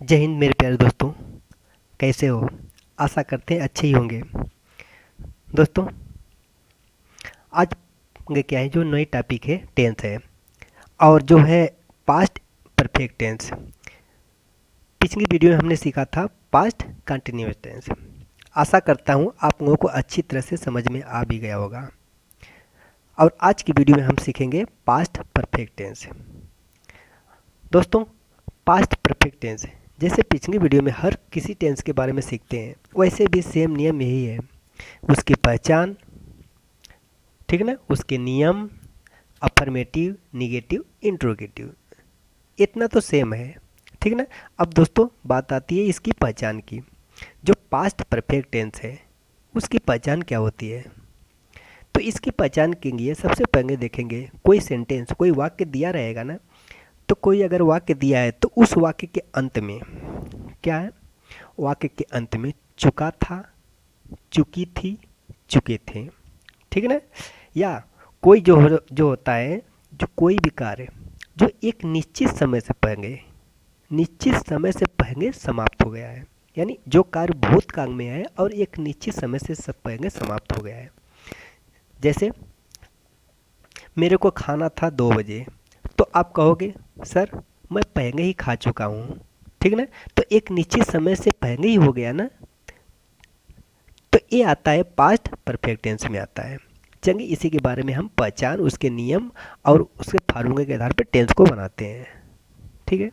जय हिंद मेरे प्यारे दोस्तों। कैसे हो? आशा करते हैं अच्छे ही होंगे। दोस्तों, आज के क्या है, जो नई टॉपिक है टेंस है, और जो है पास्ट परफेक्ट टेंस। पिछली वीडियो में हमने सीखा था पास्ट कंटिन्यूअस टेंस। आशा करता हूँ आप लोगों को अच्छी तरह से समझ में आ भी गया होगा। और आज की वीडियो में हम सीखेंगे पास्ट परफेक्ट टेंस। दोस्तों, पास्ट परफेक्ट टेंस जैसे पिछली वीडियो में हर किसी टेंस के बारे में सीखते हैं, वैसे भी सेम नियम यही है। उसकी पहचान, ठीक ना, उसके नियम, अफर्मेटिव, निगेटिव, इंट्रोगेटिव, इतना तो सेम है, ठीक ना। अब दोस्तों बात आती है इसकी पहचान की। जो पास्ट परफेक्ट टेंस है उसकी पहचान क्या होती है? तो इसकी पहचान के लिए सबसे पहले देखेंगे, कोई सेंटेंस, कोई वाक्य दिया रहेगा ना, तो कोई अगर वाक्य दिया है तो उस वाक्य के अंत में क्या है? वाक्य के अंत में चुका था, चुकी थी, चुके थे, ठीक है ना। या कोई जो होता है, जो कोई भी कार्य जो एक निश्चित समय से पहले समाप्त हो गया है, यानी जो कार्य भूतकाल में है और एक निश्चित समय से पहले समाप्त हो गया है। जैसे मेरे को खाना था 2 बजे, तो आप कहोगे सर मैं पहले ही खा चुका हूँ, ठीक ना। तो एक निश्चित समय से पहले ही हो गया ना, तो ये आता है पास्ट परफेक्ट टेंस में आता है। चलिए इसी के बारे में हम पहचान, उसके नियम और उसके फार्मूले के आधार पर टेंस को बनाते हैं, ठीक है।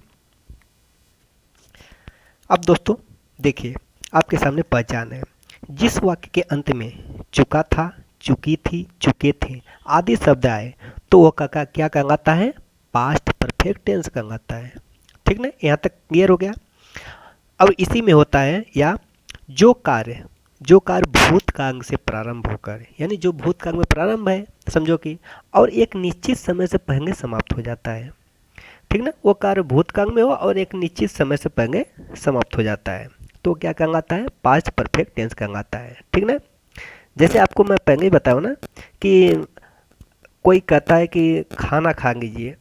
अब दोस्तों देखिए, आपके सामने पहचान है। जिस वाक्य के अंत में चुका था, चुकी थी, चुके थे आदि शब्द आए तो वो का क्या कहलाता है? पास्ट परफेक्ट टेंस कहलाता है, ठीक ना। यहाँ तक क्लियर हो गया। अब इसी में होता है, या जो कार्य भूतकाल से प्रारंभ होकर, यानी जो भूतकाल में प्रारंभ है समझो कि, और एक निश्चित समय से पहले समाप्त हो जाता है, ठीक ना। वो कार्य भूतकाल में हो और एक निश्चित समय से पहले समाप्त हो जाता है, तो क्या कहलाता है? पास्ट परफेक्ट टेंस कहलाता है, ठीक ना। जैसे आपको मैं पहले ही बताऊँ ना कि कोई कहता है कि खाना खा लीजिए,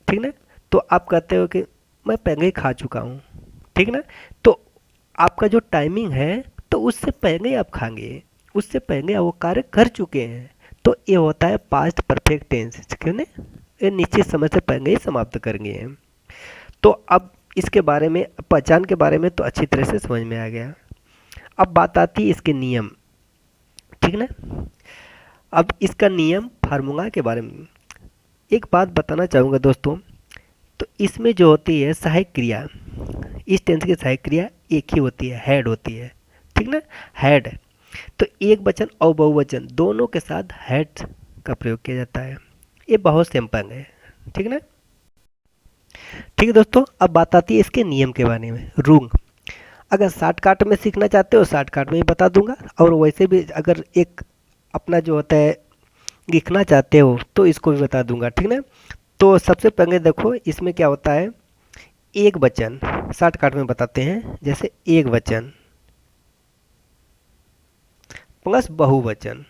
ठीक ना, तो आप कहते हो कि मैं पहले ही खा चुका हूँ, ठीक ना। तो आपका जो टाइमिंग है, तो उससे पहले आप खाएंगे, उससे पहले आप वो कार्य कर चुके हैं, तो ये होता है पास्ट परफेक्ट टेंस, क्यों ना, ये निश्चित समय से पहले ही समाप्त करेंगे। तो अब इसके बारे में, पहचान के बारे में तो अच्छी तरह से समझ में आ गया। अब बात आती है इसके नियम, ठीक ना। अब इसका नियम फार्मूला के बारे में एक बात बताना चाहूँगा दोस्तों। तो इसमें जो होती है सहायक क्रिया, इस टेंस की सहायक क्रिया एक ही होती है, हेड होती है, ठीक ना, हेड। तो एक वचन और बहुवचन दोनों के साथ हेड का प्रयोग किया जाता है। ये बहुत सिंपल है, ठीक ना। ठीक है दोस्तों, अब बात आती है इसके नियम के बारे में, रूल। अगर शॉर्टकट में सीखना चाहते हो शॉर्टकट में ही बता दूंगा, और वैसे भी अगर एक अपना जो होता है लिखना चाहते हो तो इसको भी बता दूंगा, ठीक ना। तो सबसे पहले देखो इसमें क्या होता है, एक वचन, शॉर्टकट में बताते हैं। जैसे एक वचन प्लस बहुवचन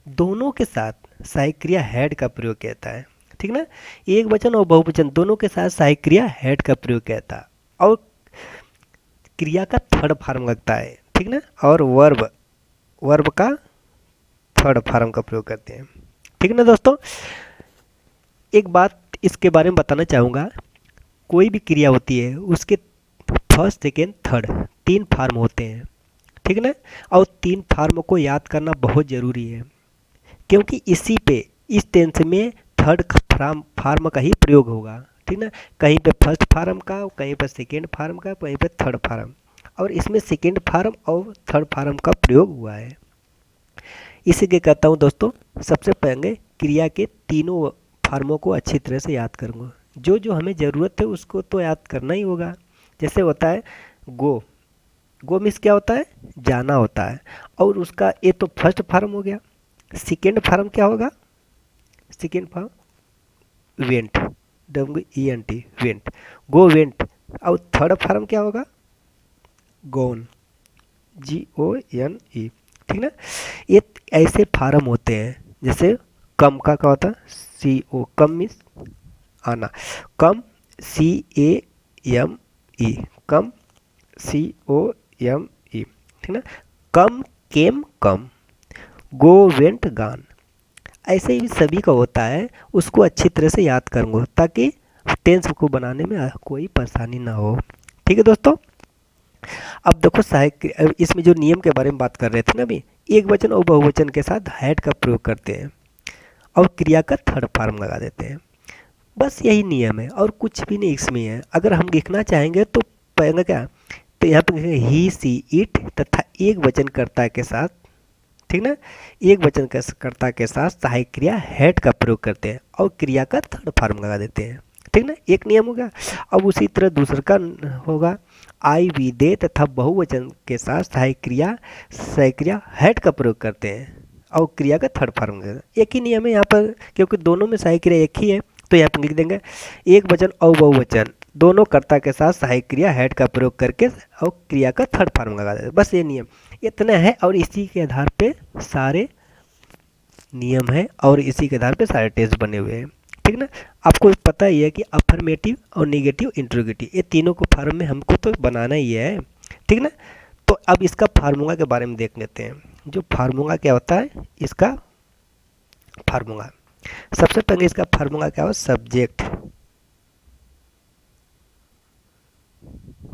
दोनों के साथ सहायक क्रिया हैड का प्रयोग कहता है, ठीक ना। एक वचन और बहुवचन दोनों के साथ सहायक क्रिया हैड का प्रयोग कहता है, और क्रिया का थर्ड फॉर्म लगता है, ठीक ना। और वर्ब, वर्ब का थर्ड फॉर्म का प्रयोग करते हैं, ठीक ना दोस्तों। एक बात इसके बारे में बताना चाहूँगा, कोई भी क्रिया होती है उसके फर्स्ट सेकेंड थर्ड तीन फार्म होते हैं, ठीक ना। और तीन फार्म को याद करना बहुत ज़रूरी है, क्योंकि इसी पे, इस टेंस में थर्ड फार्म का ही प्रयोग होगा, ठीक ना। कहीं पे फर्स्ट फार्म का, कहीं पे सेकेंड फार्म का, कहीं पे थर्ड फार्म, और इसमें सेकेंड फार्म और थर्ड फार्म का प्रयोग हुआ है। इसीलिए कहता हूँ दोस्तों, सबसे पहले क्रिया के तीनों फार्मों को अच्छी तरह से याद करूँगा। जो जो हमें ज़रूरत है उसको तो याद करना ही होगा। जैसे होता है गो, गो मीन्स क्या होता है? जाना होता है, और उसका ये तो फर्स्ट फार्म हो गया। सेकेंड फार्म क्या होगा? Second form went, WENT, went, go went. और थर्ड फार्म क्या होगा? गोन, GONE, ठीक ना। ये ऐसे फार्म होते हैं। जैसे कम का क्या होता है? CO, कम मीन्स आना, कम, एम ई, कम, COME, ठीक ना। कम, केम, कम, गो, वेंट, गान। ऐसे ही सभी का होता है, उसको अच्छी तरह से याद करूँगा ताकि टेंस को बनाने में कोई परेशानी ना हो। ठीक है दोस्तों। अब देखो सहायक, इसमें जो नियम के बारे में बात कर रहे थे ना अभी, एक वचन और बहुवचन के साथ हैड का प्रयोग करते हैं और क्रिया का थर्ड फॉर्म लगा देते हैं। बस यही नियम है और कुछ भी नहीं इसमें है। अगर हम लिखना चाहेंगे तो पहले क्या, तो यहाँ पे ही, सी, इट तथा एक वचन कर्ता के साथ, ठीक ना, एक वचन कर्ता के साथ सहायक क्रिया हैड का प्रयोग करते हैं और क्रिया का थर्ड फॉर्म लगा देते हैं। ठीक ना, एक नियम हो गया। अब उसी तरह दूसरा का होगा, आई, वी, दे तथा बहुवचन के साथ सहायक क्रिया हैड का प्रयोग करते हैं और क्रिया का थर्ड फॉर्म लगा देते हैं। एक ही नियम है यहाँ पर, क्योंकि दोनों में सहायक क्रिया एक ही है, तो यहाँ पर लिख देंगे एक वचन और बहुवचन दोनों कर्ता के साथ सहायक क्रिया हैड का प्रयोग करके और क्रिया का थर्ड फॉर्म लगा देते हैं। बस ये नियम इतना है और इसी के आधार पे सारे नियम हैं और इसी के आधार पे सारे टेस्ट बने हुए हैं। ठीक ना। आपको पता ही है कि अफर्मेटिव और नेगेटिव इंट्रोगेटिव ये तीनों को फॉर्म में हमको तो बनाना ही है। ठीक ना। तो अब इसका फार्मूला के बारे में देख लेते हैं। जो फार्मूला क्या होता है, इसका फार्मूला, सबसे पहले इसका फार्मूला क्या हो, सब्जेक्ट,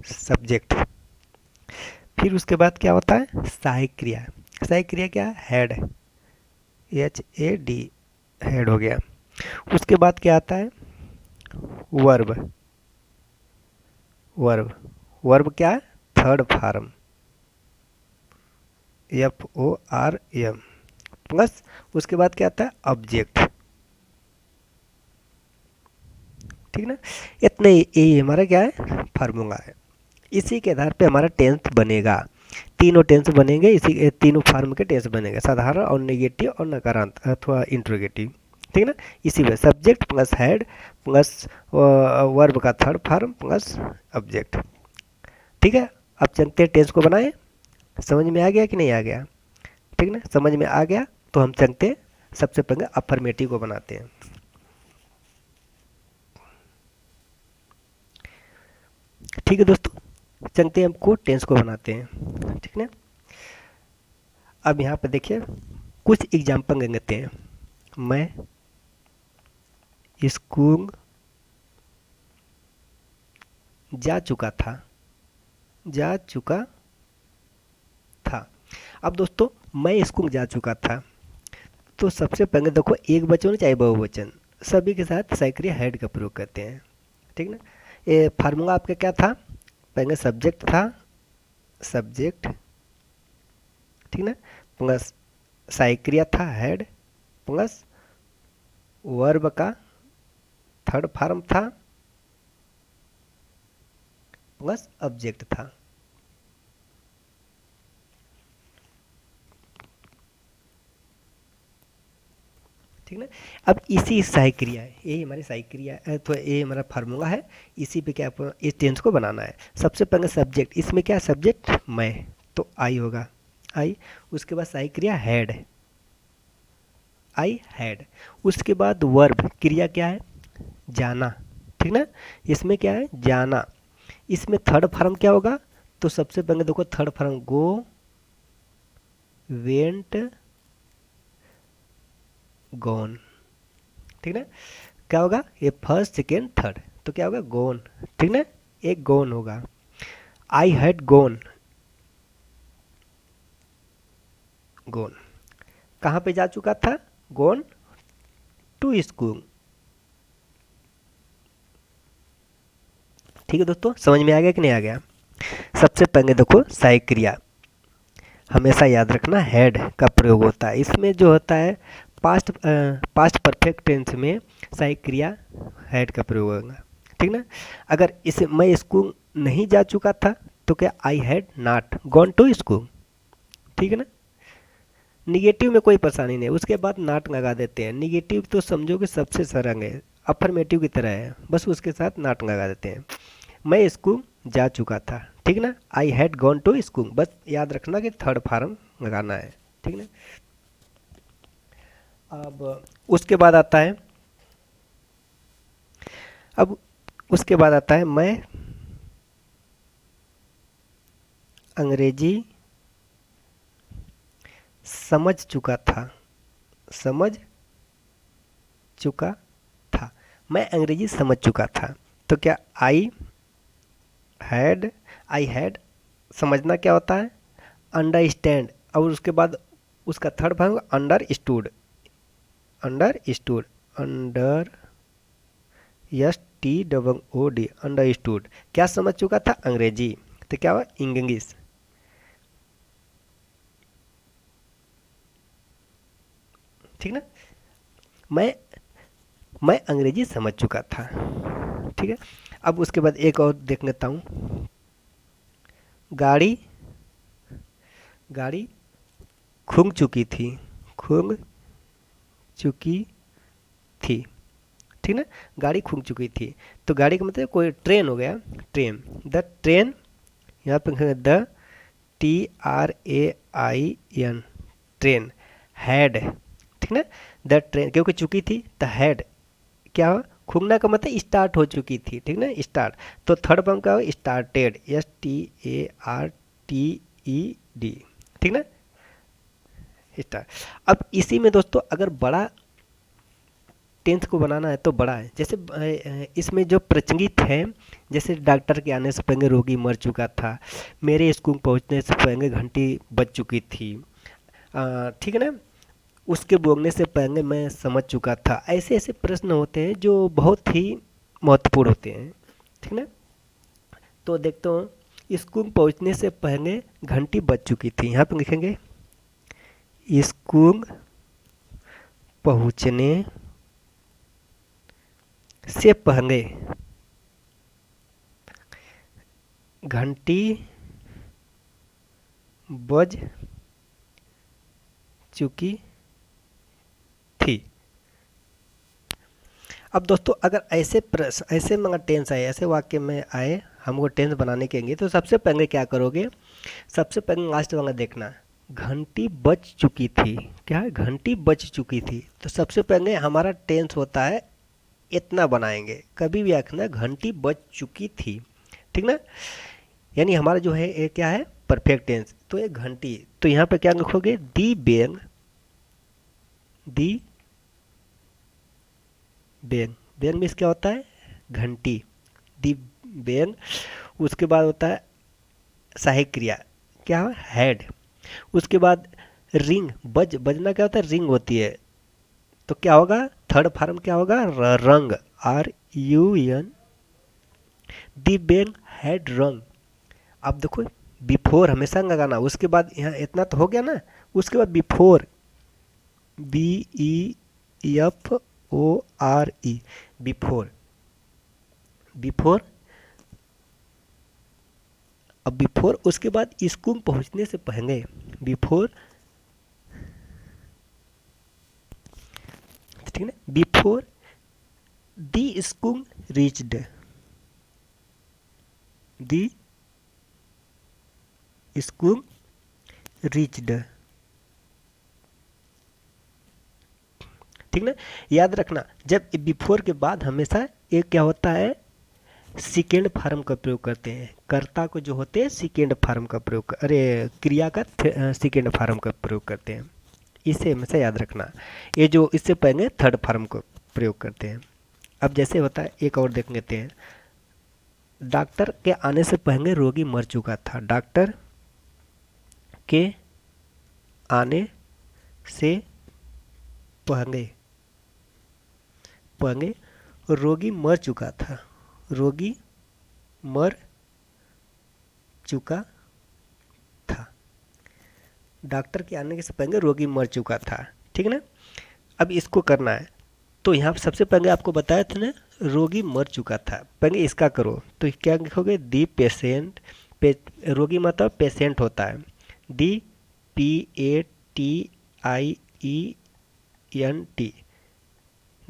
सब्जेक्ट। फिर उसके बाद क्या होता है, सहायक क्रिया। सहायक क्रिया क्या है, हेड, HAD, हेड हो गया। उसके बाद क्या आता है, वर्ब, वर्ब, वर्ब क्या है, थर्ड फॉर्म, FORM। प्लस उसके बाद क्या आता है, ऑब्जेक्ट। ठीक ना। इतने ये हमारा क्या है, फार्मूला है। इसी के आधार पे हमारा टेंस बनेगा, तीनों टेंस बनेंगे, इसी तीनों फॉर्म के टेंस बनेंगे, साधारण और नेगेटिव और नकारात्मक अथवा इंट्रोगेटिव। ठीक ना। इसी में subject plus head plus verb का थर्ड फॉर्म प्लस ऑब्जेक्ट। ठीक है। अब चलते हैं टेंस को बनाएं। समझ में आ गया कि नहीं आ गया, ठीक ना। समझ में आ गया तो हम चलते हैं, सबसे पहले अफर्मेटिव को बनाते हैं। ठीक है दोस्तों, चलते हैं, हमको टेंस को बनाते हैं। ठीक ना। अब यहाँ पे देखिए कुछ एग्जाम्पल लेते हैं। मैं स्कूल जा चुका था, जा चुका था। अब दोस्तों मैं स्कूल जा चुका था, तो सबसे पहले देखो एक वचन चाहे बहुवचन सभी के साथ सक्रिय हेड का प्रयोग करते हैं। ठीक ना। ये फार्मूला आपका क्या था, पहले सब्जेक्ट था, सब्जेक्ट, ठीक ना, प्लस सक्रिय था हेड, प्लस वर्ब का थर्ड फॉर्म था, प्लस ऑब्जेक्ट था। ठीक ना। अब इसी सहायक क्रिया है, यही हमारी सहायक क्रिया है, तो ये हमारा फार्मूला है। इसी पे क्या इस टेंस को बनाना है। सबसे पहले सब्जेक्ट, इसमें क्या सब्जेक्ट मैं, तो आई होगा, आई। उसके बाद सहायक क्रिया हैड, आई हैड। उसके बाद वर्ब क्रिया क्या है, जाना। ठीक ना। इसमें क्या है, जाना। इसमें थर्ड फॉर्म क्या होगा, तो सबसे पहले देखो थर्ड फॉर्म गो, वेंट, गॉन। ठीक ना। क्या होगा, ये फर्स्ट सेकेंड थर्ड, तो क्या होगा, गोन। ठीक ना, एक गोन होगा। आई हैड गोन, गोन कहाँ पे जा चुका था, गोन टू स्कूल। ठीक है दोस्तों, समझ में आ गया कि नहीं आ गया। सबसे पहले देखो सहायक क्रिया, हमेशा याद रखना हेड का प्रयोग होता है। इसमें जो होता है पास्ट परफेक्ट टेंस में सहायक क्रिया हेड का प्रयोग होगा। ठीक ना। अगर इसे मैं स्कूल नहीं जा चुका था, तो क्या I had not gone to school. ठीक है ना। निगेटिव में कोई परेशानी नहीं, उसके बाद नाट लगा देते हैं। निगेटिव तो समझो कि सबसे सरल है, अफर्मेटिव की तरह है, बस उसके साथ नाट लगा देते हैं। मैं स्कूल जा चुका था, ठीक ना, I had gone to school, बस याद रखना कि थर्ड फॉर्म लगाना है। ठीक ना। अब उसके बाद आता है, अब उसके बाद आता है मैं अंग्रेजी समझ चुका था, समझ चुका था, मैं अंग्रेजी समझ चुका था। तो क्या आई हैड समझना क्या होता है, अंडरस्टैंड, और उसके बाद उसका थर्ड भाग understood, understood, under STOOD, understood, क्या समझ चुका था, अंग्रेजी। तो क्या हुआ, इंग्लिश। ठीक ना, मैं मैं अंग्रेजी समझ चुका था। ठीक है, अब उसके बाद एक और देख लेता हूँ। गाड़ी गाड़ी खूब चुकी थी, खूब चुकी थी। ठीक ना, गाड़ी खूब चुकी थी। तो गाड़ी का मतलब कोई ट्रेन हो गया, ट्रेन, द ट्रेन, यहाँ पे द TRAIN, ट्रेन, हैड। ठीक ना, द ट्रेन क्योंकि चुकी थी तो हैड क्या हुआ, खूबना का मतलब स्टार्ट हो चुकी थी। ठीक ना, स्टार्ट, तो थर्ड फॉर्म का स्टार्टेड, STARTED। ठीक ना, स्टार्ट। अब इसी में दोस्तों अगर बड़ा टेंस को बनाना है तो बड़ा है, जैसे इसमें जो प्रचलित है, जैसे डॉक्टर के आने से पहले रोगी मर चुका था, मेरे स्कूल पहुंचने से पहले घंटी बज चुकी थी, ठीक है ना, उसके बोलने से पहले मैं समझ चुका था। ऐसे ऐसे प्रश्न होते हैं जो बहुत ही महत्वपूर्ण होते हैं। ठीक ना, तो देखते हो स्कूल पहुंचने से पहले घंटी बज चुकी थी, यहाँ पे लिखेंगे स्कूल पहुंचने से पहले घंटी बज चुकी थी। अब दोस्तों अगर ऐसे प्रश्न, ऐसे मगर टेंस आए, ऐसे वाक्य में आए, हमको टेंस बनाने के लिए, तो सबसे पहले क्या करोगे, सबसे पहले लास्ट वाला देखना, घंटी बज चुकी थी, क्या है, घंटी बज चुकी थी। तो सबसे पहले हमारा टेंस होता है इतना बनाएंगे, कभी भी आखना घंटी बज चुकी थी। ठीक ना, यानी हमारा जो है ये क्या है, परफेक्ट टेंस। तो ये घंटी, तो यहाँ पे क्या लिखोगे, the bell, the bell, bell means क्या होता है, घंटी, दी बेल। उसके बाद होता है सहायक क्रिया, क्या है, हेड। उसके बाद रिंग, बजना क्या होता है, रिंग होती है। तो क्या होगा, थर्ड फॉर्म क्या होगा, रंग, RUN, दी बेल हैड रंग। अब देखो बिफोर हमेशा लगाना, उसके बाद यहाँ इतना तो हो गया ना, उसके बाद बिफोर, BEFORE, बिफोर, बिफोर, अब बिफोर, उसके बाद स्कूल पहुंचने से पहले, बिफोर, ठीक है, before the school reached, the school reached. ठीक ना, याद रखना जब बिफोर के बाद हमेशा एक क्या होता है, सेकेंड फॉर्म का प्रयोग करते हैं, कर्ता को जो होते हैं सेकेंड फॉर्म का प्रयोग, अरे क्रिया का सेकेंड फॉर्म का प्रयोग करते हैं, इसे हमेशा याद रखना। ये जो इससे पहले थर्ड फॉर्म को प्रयोग करते हैं। अब जैसे होता है, एक और देख लेते हैं, डॉक्टर के आने से पहले रोगी मर चुका था, डॉक्टर के आने से पहले, पहले रोगी मर चुका था, रोगी मर चुका था, डॉक्टर के आने से पहले रोगी मर चुका था। ठीक है ना, अब इसको करना है, तो यहाँ सबसे पहले आपको बताया था ना, रोगी मर चुका था, पहले इसका करो, तो क्या लिखोगे, दी पेशेंट, रोगी मतलब पेशेंट होता है, दी PATIENT,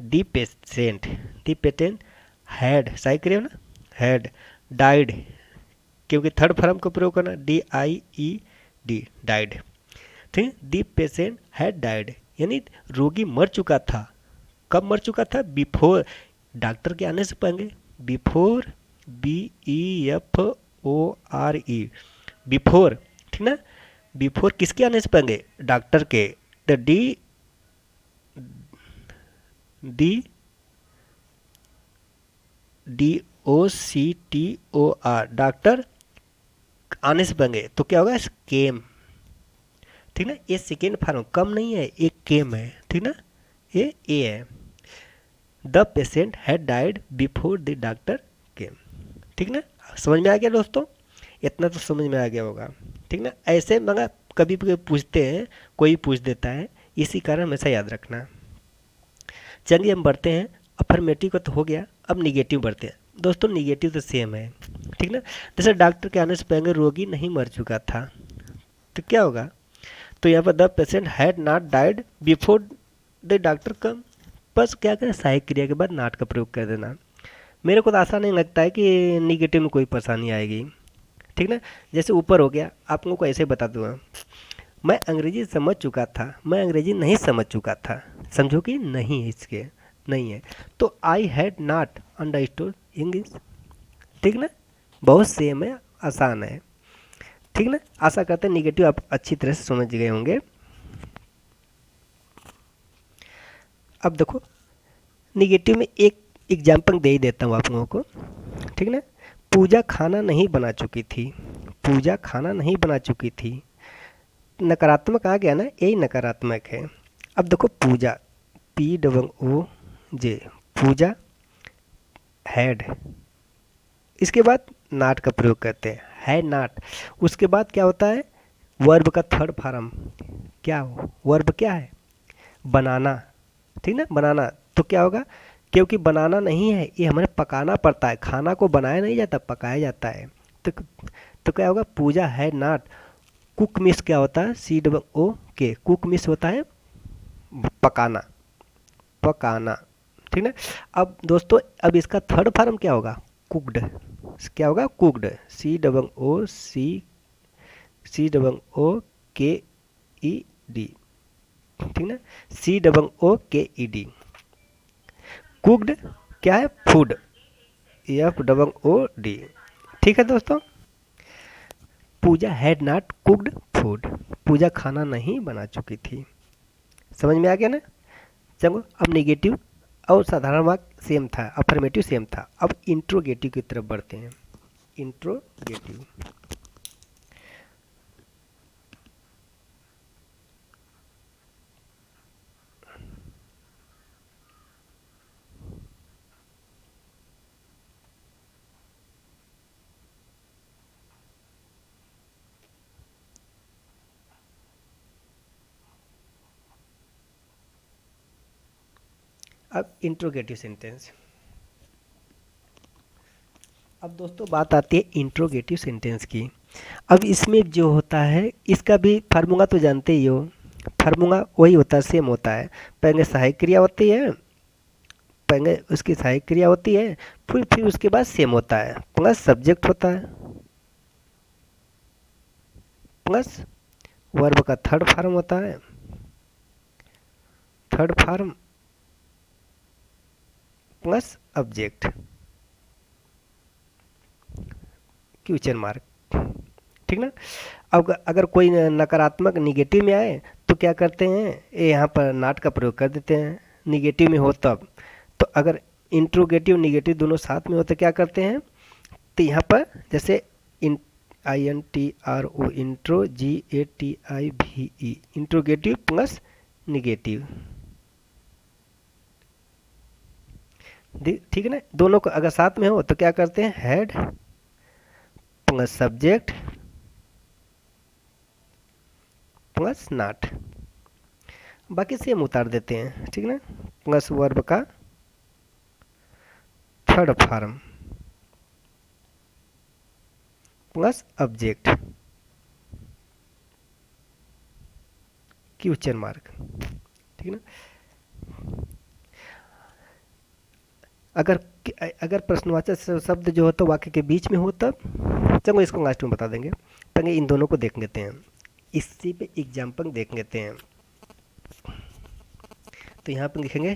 the patient, the patient had, सही करिए ना, हैड डाइड, क्योंकि थर्ड फॉर्म को प्रयोग करना, DIED, डाइड। ठीक है, दी पेशेंट हैड डाइड, यानी रोगी मर चुका था, कब मर चुका था, बिफोर, डॉक्टर के आने से पहले, बिफोर, BEFORE, बिफोर, ठीक ना, बिफोर किसके आने से पहले, डॉक्टर के। तो डी डी DOCTOR, डॉक्टर आने से पहले, तो क्या होगा, केम, ठीक ना। ये सेकेंड फॉर्म कम नहीं है, एक केम है, ठीक ना, ये ए है। The patient had died before the doctor केम, ठीक ना। समझ में आ गया दोस्तों, इतना तो समझ में आ गया होगा, ठीक ना। ऐसे मगर कभी भी पूछते हैं, कोई पूछ देता है, इसी कारण हमेशा याद रखना। चलिए हम बढ़ते हैं, अफर्मेटिव का तो हो गया, अब निगेटिव बढ़ते हैं। दोस्तों निगेटिव तो सेम है, ठीक ना। जैसे डॉक्टर के आने से पहले रोगी नहीं मर चुका था, तो क्या होगा, तो यहाँ पर the patient had not died before the doctor come, बस क्या करें, सहायक क्रिया के बाद नॉट का प्रयोग कर देना। मेरे को तो आशा नहीं लगता है कि निगेटिव में कोई परेशानी आएगी, ठीक ना। जैसे ऊपर हो गया, आप लोगों को ऐसे बता दूंगा, मैं अंग्रेजी समझ चुका था, मैं अंग्रेजी नहीं समझ चुका था, समझो कि नहीं है, इसके नहीं है। तो आई हैड नॉट अंडरस्टूड इंग्लिश, ठीक ना, बहुत सेम है, आसान है, ठीक ना। आशा करते हैं निगेटिव आप अच्छी तरह से समझ गए होंगे। अब देखो निगेटिव में एक एग्जाम्पल दे ही देता हूँ आप लोगों को, ठीक ना। पूजा खाना नहीं बना चुकी थी, पूजा खाना नहीं बना चुकी थी, नकारात्मक आ गया ना, यही नकारात्मक है। अब देखो पूजा, POOJ, पूजा हैड, इसके बाद नाट का प्रयोग करते हैं, है नाट। उसके बाद क्या होता है, वर्ब का थर्ड फॉर्म, क्या हो, वर्ब क्या है, बनाना, ठीक ना, बनाना। तो क्या होगा, क्योंकि बनाना नहीं है, ये हमें पकाना पड़ता है, खाना को बनाया नहीं जाता, पकाया जाता है। तो तो क्या होगा, पूजा है नाट। कुक मिस क्या होता है, COOK, कुक मिस होता है पकाना, पकाना, ठीक ना। अब दोस्तों अब इसका थर्ड फॉर्म क्या होगा, कुकड, क्या होगा, कुकड, COOKED, ठीक ना, COOKED, कुकड क्या है, फूड, FOOD, ठीक है दोस्तों। पूजा हैड नॉट कुकड फूड, पूजा खाना नहीं बना चुकी थी, समझ में आ गया ना। चलो अब नेगेटिव और साधारण वाक्य सेम था, अफर्मेटिव सेम था, अब इंट्रोगेटिव की तरफ बढ़ते हैं। इंट्रोगेटिव, अब इंट्रोगेटिव सेंटेंस, अब दोस्तों बात आती है इंट्रोगेटिव सेंटेंस की। अब इसमें जो होता है, इसका भी फार्मूला तो जानते ही हो, फार्मूला वही होता है, सेम होता है। पहले सहायक क्रिया होती है, पहले उसकी सहायक क्रिया होती है, फिर उसके बाद सेम होता है, प्लस सब्जेक्ट होता है, प्लस वर्ब का थर्ड फॉर्म होता है, third form plus object, question mark, ठीक ना। अब अगर कोई नकारात्मक निगेटिव में आए तो क्या करते हैं, ये यहाँ पर नॉट का प्रयोग कर देते हैं, निगेटिव में हो तब। तो अगर इंट्रोगेटिव निगेटिव दोनों साथ में हो तो क्या करते हैं, तो यहाँ पर जैसे INTRO, intro, GATIVE, interrogative plus negative, ठीक है ना। दोनों को अगर साथ में हो तो क्या करते हैं, head plus subject plus not, बाकी सेम उतार देते हैं, ठीक ना, प्लस वर्ब का third form plus object, question mark, ठीक ना। अगर अगर प्रश्नवाचक शब्द जो होता है वाक्य के बीच में हो तब, चलो इसको लास्ट में बता देंगे, पहले इन दोनों को देख लेते हैं, इसी पे एग्जाम्पल देख लेते हैं। तो यहाँ पे लिखेंगे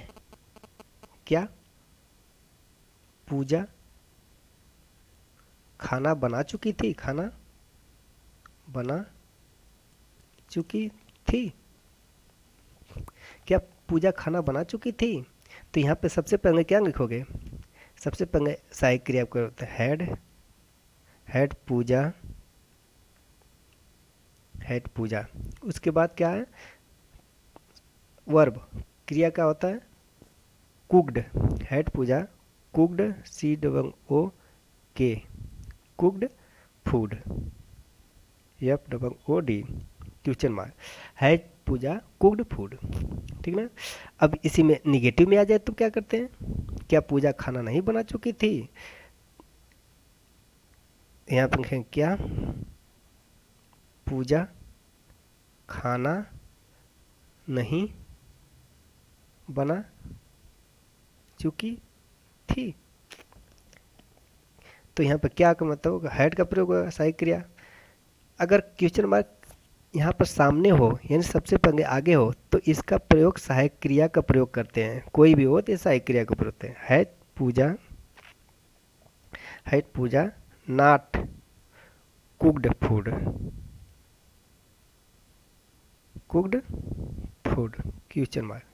क्या, पूजा खाना बना चुकी थी, खाना बना चुकी थी। क्या पूजा खाना बना चुकी थी? तो यहाँ पे सबसे पहले क्या लिखोगे? सबसे पहले सहायक क्रिया को had, had Pooja, had Pooja. उसके बाद क्या है? वर्ब, क्रिया क्या होता है? Cooked, had Pooja cooked, COOK, cooked food, FOOD, question mark, had Pooja cooked food. ठीक ना। अब इसी में निगेटिव में आ जाए तो क्या करते हैं? क्या पूजा खाना नहीं बना चुकी थी? यहाँ पर लिखें क्या पूजा खाना नहीं बना चुकी थी। तो यहाँ पर क्या का मतलब होगा? हैड का प्रयोग होगा, सहायक क्रिया। अगर क्वेश्चन मार्क यहाँ पर सामने हो यानी सबसे पहले आगे हो तो इसका प्रयोग सहायक क्रिया का प्रयोग करते हैं। कोई भी हो तो सहायक क्रिया का प्रयोग करते हैं। Had Pooja not cooked food, cooked food, question mark.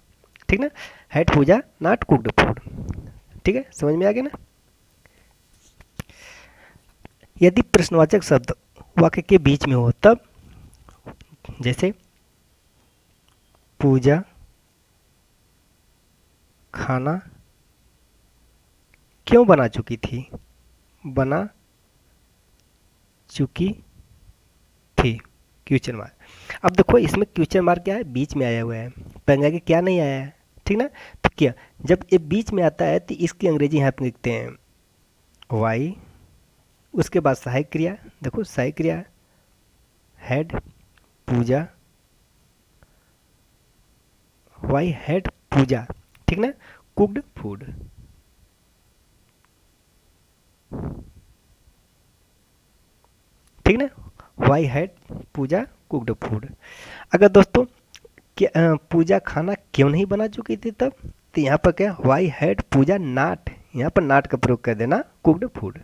ठीक ना। Had Pooja not cooked food. ठीक है, समझ में आ गया ना। यदि प्रश्नवाचक शब्द वाक्य के बीच में हो तब, जैसे पूजा खाना क्यों बना चुकी थी? बना चुकी थी, क्वेश्चन मार्क। अब देखो इसमें क्वेश्चन मार्क क्या है? बीच में आया हुआ है, पहले आगे क्या नहीं आया है। ठीक ना। तो क्या जब ये बीच में आता है तो इसकी अंग्रेजी यहाँ पे लिखते हैं वाई, उसके बाद सहायक क्रिया। देखो सहायक क्रिया had Pooja, why had Pooja. ठीक ना। Cooked food. ठीक ना। Why had Pooja cooked food. अगर दोस्तों पूजा खाना क्यों नहीं बना चुकी थी तब, तो यहाँ पर क्या वाई हैड पूजा नाट, यहाँ पर नाट का प्रयोग कर देना कुक्ड फूड।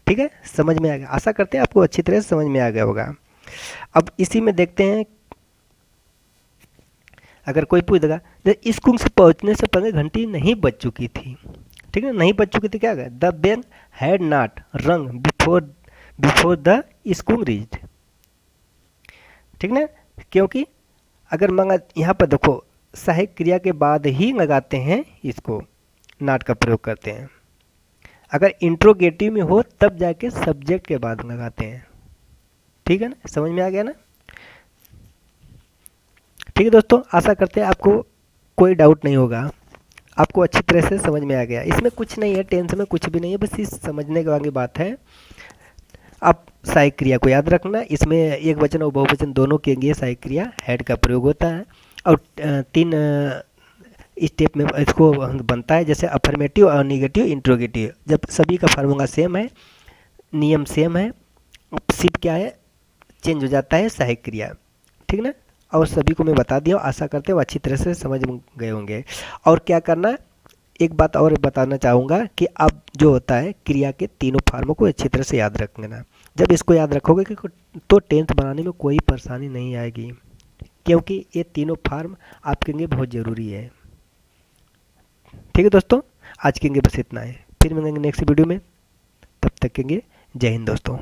ठीक है, समझ में आ गया। आशा करते हैं आपको अच्छी तरह से समझ में आ गया होगा। अब इसी में देखते हैं, अगर कोई पूछ देगा स्कूल से पहुंचने से पहले घंटी नहीं बज चुकी थी। ठीक है, नहीं बज चुकी थी, क्या द बेल हैड नॉट रंग बिफोर द स्कूल रीच्ड। ठीक ना। क्योंकि अगर मंगा यहाँ पर देखो सहायक क्रिया के बाद ही लगाते हैं, इसको नॉट का प्रयोग करते हैं। अगर इंट्रोगेटिव में हो तब जाके सब्जेक्ट के बाद लगाते हैं। ठीक है ना, समझ में आ गया ना। ठीक है दोस्तों, आशा करते हैं आपको कोई डाउट नहीं होगा, आपको अच्छी तरह से समझ में आ गया। इसमें कुछ नहीं है, टेंस में कुछ भी नहीं है, बस इस समझने के वाली बात है। अब सहायक क्रिया को याद रखना, इसमें एक वचन और बहुवचन दोनों के लिए सहायक क्रिया हैड का प्रयोग होता है। और 3 स्टेप में इसको बनता है, जैसे अफर्मेटिव और निगेटिव इंट्रोगेटिव। जब सभी का फार्मूला सेम है, नियम सेम है, सिर्फ क्या है चेंज हो जाता है सहायक क्रिया। ठीक ना। और सभी को मैं बता दिया, आशा करते हो अच्छी तरह से समझ गए होंगे। और क्या करना, एक बात और बताना चाहूँगा कि अब जो होता है क्रिया के तीनों फार्मों को अच्छी तरह से याद रख लेना। जब इसको याद रखोगे कि तो टेंथ बनाने में कोई परेशानी नहीं आएगी, क्योंकि ये तीनों फार्म आपके लिए बहुत ज़रूरी है। ठीक है दोस्तों, आज के लिए बस इतना है, फिर मिलेंगे नेक्स्ट वीडियो में, तब तक के लिए जय हिंद दोस्तों।